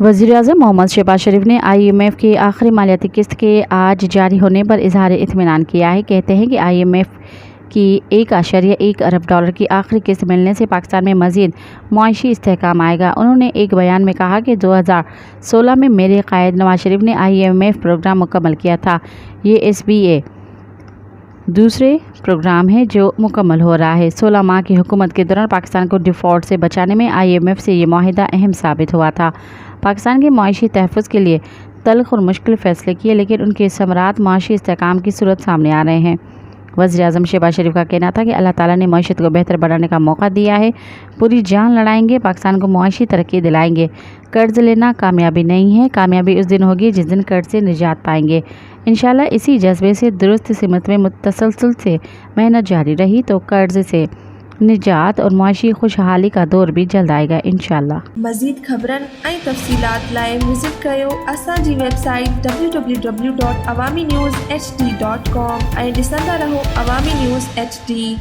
वज़ीर-ए-आज़म मोहम्मद शहबाज शरीफ ने IMF की आखिरी मालियाती किस्त के आज जारी होने पर इजहार इत्मीनान किया है। कहते हैं कि IMF की $1.1 अरब की आखिरी किस्त मिलने से पाकिस्तान में मज़ीद मुआशी इस्तेहकाम आएगा। उन्होंने एक बयान में कहा कि 2016 में मेरे कायद नवाज शरीफ ने IMF प्रोग्राम मुकम्मल किया था। ये SBA दूसरे प्रोग्राम है जो मुकम्मल हो रहा है। 16 माह की हुकूमत के दौरान पाकिस्तान को डिफ़ॉल्ट से बचाने में IMF से ये माहिदा अहम साबित हुआ था। पाकिस्तान के मुआशी तहफ़्फ़ुज़ के लिए तल्ख़ और मुश्किल फ़ैसले किए, लेकिन उनके समरात मुआशी इस्तेहकाम की सूरत सामने आ रहे हैं। वज़ीर-ए-आज़म शहबाज शरीफ का कहना था कि अल्लाह ताला ने मईशत को बेहतर बनाने का मौका दिया है। पूरी जान लड़ाएंगे, पाकिस्तान को मुआशी तरक्की दिलाएंगे। कर्ज लेना कामयाबी नहीं है, कामयाबी उस दिन होगी जिस दिन कर्ज से निजात पाएंगे। इंशाल्लाह इसी जज्बे से दुरुस्त सिमत में तसलसल से मेहनत जारी रही तो कर्ज से निजात और मुआशी खुशहाली का दौर भी जल्द आएगा इंशाल्लाह। मज़ीद ख़बरनि ऐं तफ़सीलात लाइ विज़िट कयो असांजी वेबसाइट www.awamiNewsHD.com ऐं ॾिसंदा रहो अवामी न्यूज़ HD।